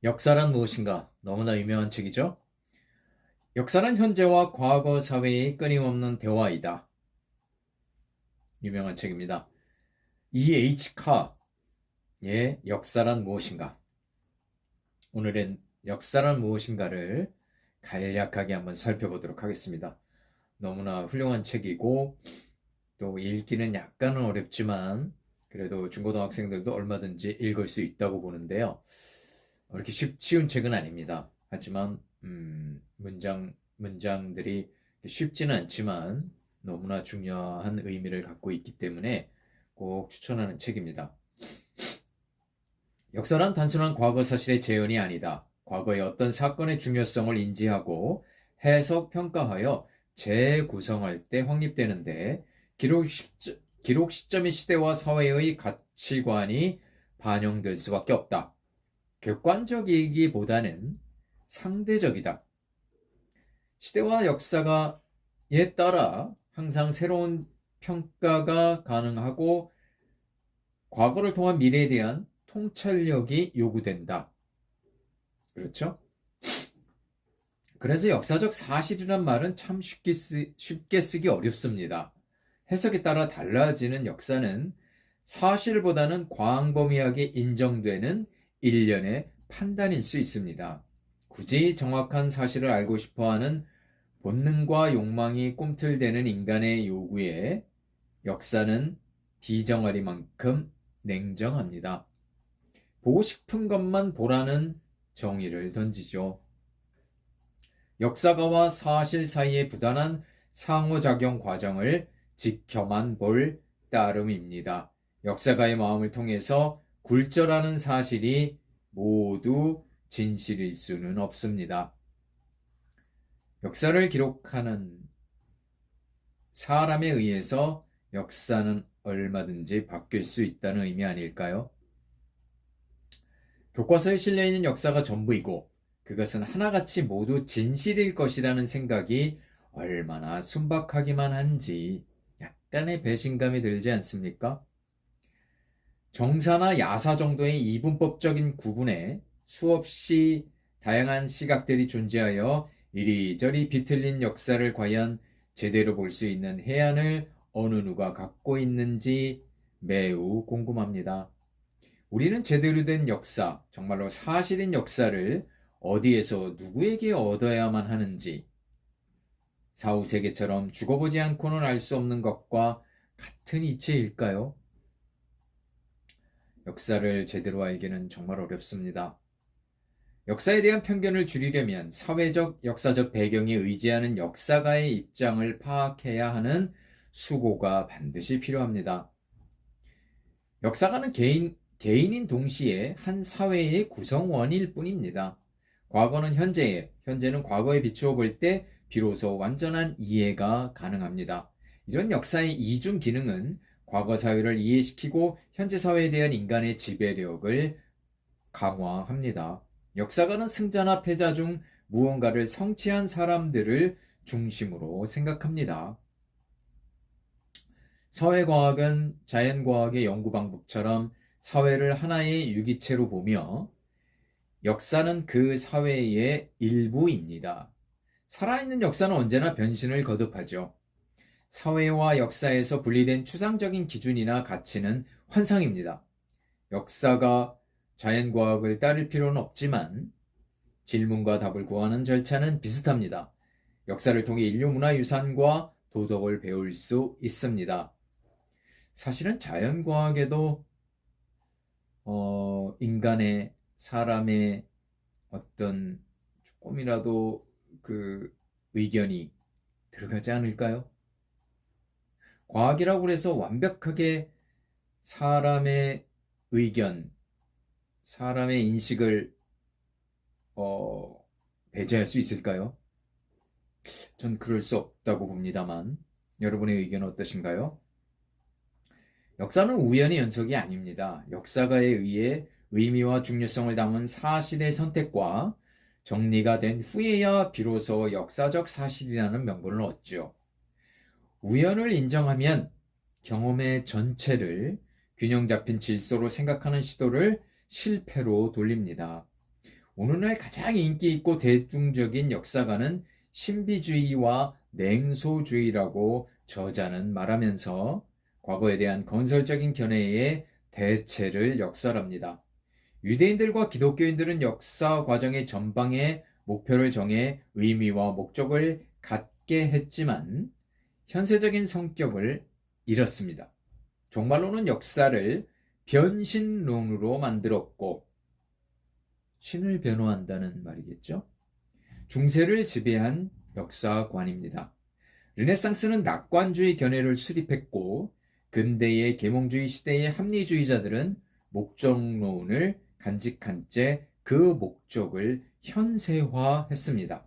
역사란 무엇인가? 너무나 유명한 책이죠? 역사는 현재와 과거 사회의 끊임없는 대화이다. 유명한 책입니다. E.H. 카의 역사란 무엇인가? 오늘은 역사란 무엇인가를 간략하게 한번 살펴보도록 하겠습니다. 너무나 훌륭한 책이고 또 읽기는 약간은 어렵지만 그래도 중고등학생들도 얼마든지 읽을 수 있다고 보는데요. 이렇게 쉬운 책은 아닙니다. 하지만 문장들이 쉽지는 않지만 너무나 중요한 의미를 갖고 있기 때문에 꼭 추천하는 책입니다. 역사란 단순한 과거 사실의 재현이 아니다. 과거의 어떤 사건의 중요성을 인지하고 해석, 평가하여 재구성할 때 확립되는데 기록 시점의 시대와 사회의 가치관이 반영될 수밖에 없다. 객관적이기보다는 상대적이다. 시대와 역사에 따라 항상 새로운 평가가 가능하고 과거를 통한 미래에 대한 통찰력이 요구된다. 그렇죠? 그래서 역사적 사실이란 말은 참 쉽게 쓰기 어렵습니다. 해석에 따라 달라지는 역사는 사실보다는 광범위하게 인정되는 일련의 판단일 수 있습니다. 굳이 정확한 사실을 알고 싶어하는 본능과 욕망이 꿈틀대는 인간의 요구에 역사는 비정아리만큼 냉정합니다. 보고 싶은 것만 보라는 정의를 던지죠. 역사가와 사실 사이의 부단한 상호작용 과정을 지켜만 볼 따름입니다. 역사가의 마음을 통해서 굴절하는 사실이 모두 진실일 수는 없습니다. 역사를 기록하는 사람에 의해서 역사는 얼마든지 바뀔 수 있다는 의미 아닐까요? 교과서에 실려있는 역사가 전부이고 그것은 하나같이 모두 진실일 것이라는 생각이 얼마나 순박하기만 한지 약간의 배신감이 들지 않습니까? 정사나 야사 정도의 이분법적인 구분에 수없이 다양한 시각들이 존재하여 이리저리 비틀린 역사를 과연 제대로 볼 수 있는 해안을 어느 누가 갖고 있는지 매우 궁금합니다. 우리는 제대로 된 역사, 정말로 사실인 역사를 어디에서 누구에게 얻어야만 하는지, 사후세계처럼 죽어보지 않고는 알 수 없는 것과 같은 이치일까요? 역사를 제대로 알기는 정말 어렵습니다. 역사에 대한 편견을 줄이려면 사회적, 역사적 배경에 의지하는 역사가의 입장을 파악해야 하는 수고가 반드시 필요합니다. 역사가는 개인인 동시에 한 사회의 구성원일 뿐입니다. 과거는 현재에, 현재는 과거에 비추어 볼 때 비로소 완전한 이해가 가능합니다. 이런 역사의 이중 기능은 과거 사회를 이해시키고 현재 사회에 대한 인간의 지배력을 강화합니다. 역사가는 승자나 패자 중 무언가를 성취한 사람들을 중심으로 생각합니다. 사회과학은 자연과학의 연구 방법처럼 사회를 하나의 유기체로 보며 역사는 그 사회의 일부입니다. 살아있는 역사는 언제나 변신을 거듭하죠. 사회와 역사에서 분리된 추상적인 기준이나 가치는 환상입니다. 역사가 자연과학을 따를 필요는 없지만 질문과 답을 구하는 절차는 비슷합니다. 역사를 통해 인류 문화유산과 도덕을 배울 수 있습니다. 사실은 자연과학에도 인간의 사람의 어떤 조금이라도 그 의견이 들어가지 않을까요? 과학이라고 해서 완벽하게 사람의 의견, 사람의 인식을 배제할 수 있을까요? 전 그럴 수 없다고 봅니다만 여러분의 의견은 어떠신가요? 역사는 우연의 연속이 아닙니다. 역사가에 의해 의미와 중요성을 담은 사실의 선택과 정리가 된 후에야 비로소 역사적 사실이라는 명분을 얻죠. 우연을 인정하면 경험의 전체를 균형 잡힌 질서로 생각하는 시도를 실패로 돌립니다. 오늘날 가장 인기 있고 대중적인 역사가는 신비주의와 냉소주의라고 저자는 말하면서 과거에 대한 건설적인 견해의 대체를 역설합니다. 유대인들과 기독교인들은 역사 과정의 전방에 목표를 정해 의미와 목적을 갖게 했지만 현세적인 성격을 잃었습니다. 종말론은 역사를 변신론으로 만들었고, 신을 변호한다는 말이겠죠. 중세를 지배한 역사관입니다. 르네상스는 낙관주의 견해를 수립했고, 근대의 계몽주의 시대의 합리주의자들은 목적론을 간직한 채 그 목적을 현세화했습니다.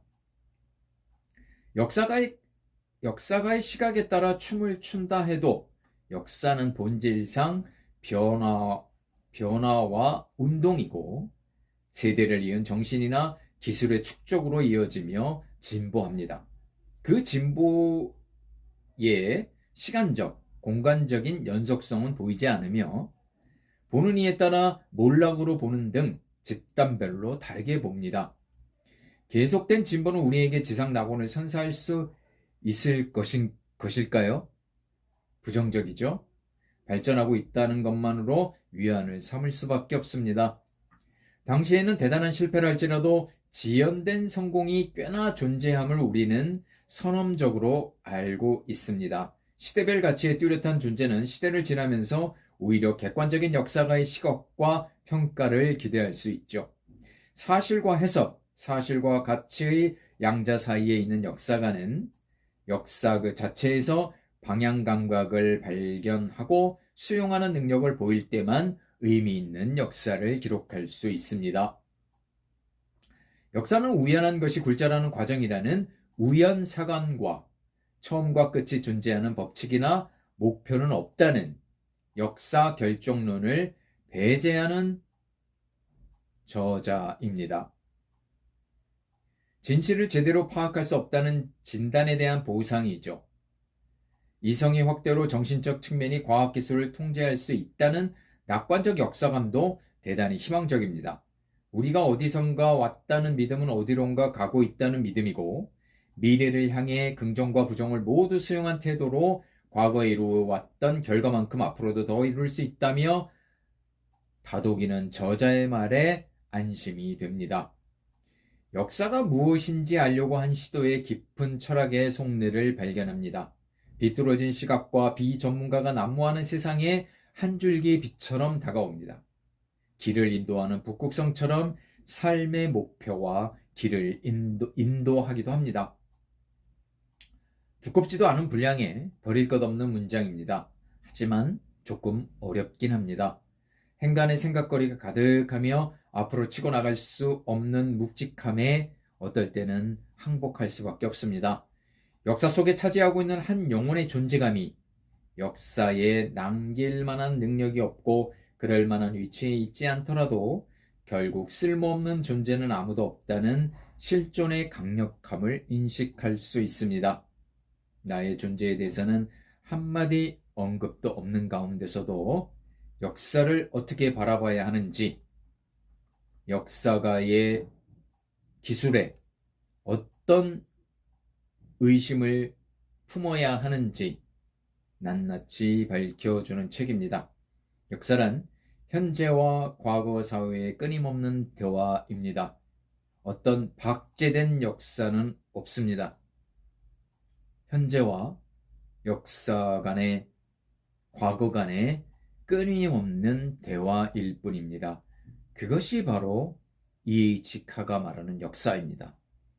역사가의 시각에 따라 춤을 춘다 해도 역사는 본질상 변화와 운동이고 세대를 이은 정신이나 기술의 축적으로 이어지며 진보합니다. 그 진보의 시간적, 공간적인 연속성은 보이지 않으며 보는 이에 따라 몰락으로 보는 등 집단별로 다르게 봅니다. 계속된 진보는 우리에게 지상낙원을 선사할 수 있을 것일까요? 부정적이죠. 발전하고 있다는 것만으로 위안을 삼을 수밖에 없습니다. 당시에는 대단한 실패를 할지라도 지연된 성공이 꽤나 존재함을 우리는 선험적으로 알고 있습니다. 시대별 가치의 뚜렷한 존재는 시대를 지나면서 오히려 객관적인 역사가의 시각과 평가를 기대할 수 있죠. 사실과 해석, 사실과 가치의 양자 사이에 있는 역사가는 역사 그 자체에서 방향 감각을 발견하고 수용하는 능력을 보일 때만 의미 있는 역사를 기록할 수 있습니다. 역사는 우연한 것이 굴자라는 과정이라는 우연사관과 처음과 끝이 존재하는 법칙이나 목표는 없다는 역사 결정론을 배제하는 저자입니다. 진실을 제대로 파악할 수 없다는 진단에 대한 보상이죠. 이성의 확대로 정신적 측면이 과학기술을 통제할 수 있다는 낙관적 역사감도 대단히 희망적입니다. 우리가 어디선가 왔다는 믿음은 어디론가 가고 있다는 믿음이고 미래를 향해 긍정과 부정을 모두 수용한 태도로 과거에 이루어왔던 결과만큼 앞으로도 더 이룰 수 있다며 다독이는 저자의 말에 안심이 됩니다. 역사가 무엇인지 알려고 한 시도의 깊은 철학의 속내를 발견합니다. 비뚤어진 시각과 비전문가가 난무하는 세상에 한 줄기 빛처럼 다가옵니다. 길을 인도하는 북극성처럼 삶의 목표와 길을 인도하기도 합니다. 두껍지도 않은 분량에 버릴 것 없는 문장입니다. 하지만 조금 어렵긴 합니다. 행간의 생각거리가 가득하며 앞으로 치고 나갈 수 없는 묵직함에 어떨 때는 항복할 수밖에 없습니다. 역사 속에 차지하고 있는 한 영혼의 존재감이 역사에 남길 만한 능력이 없고 그럴 만한 위치에 있지 않더라도 결국 쓸모없는 존재는 아무도 없다는 실존의 강력함을 인식할 수 있습니다. 나의 존재에 대해서는 한마디 언급도 없는 가운데서도 역사를 어떻게 바라봐야 하는지, 역사가의 기술에 어떤 의심을 품어야 하는지 낱낱이 밝혀주는 책입니다. 역사란 현재와 과거 사회의 끊임없는 대화입니다. 어떤 박제된 역사는 없습니다. 현재와 역사 간의, 과거 간의 끊임없는 대화일 뿐입니다. 그것이 바로 E.H. 카가 말하는 역사입니다.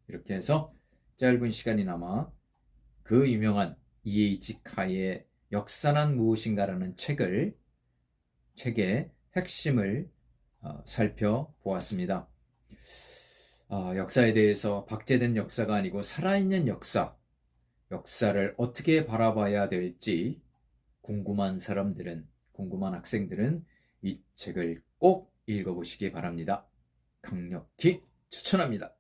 이렇게 해서 짧은 시간이나마 그 유명한 E.H. 카의 역사란 무엇인가라는 책의 핵심을 살펴보았습니다. 역사에 대해서 박제된 역사가 아니고 살아있는 역사를 어떻게 바라봐야 될지 궁금한 학생들은 이 책을 꼭 읽어보시기 바랍니다. 강력히 추천합니다.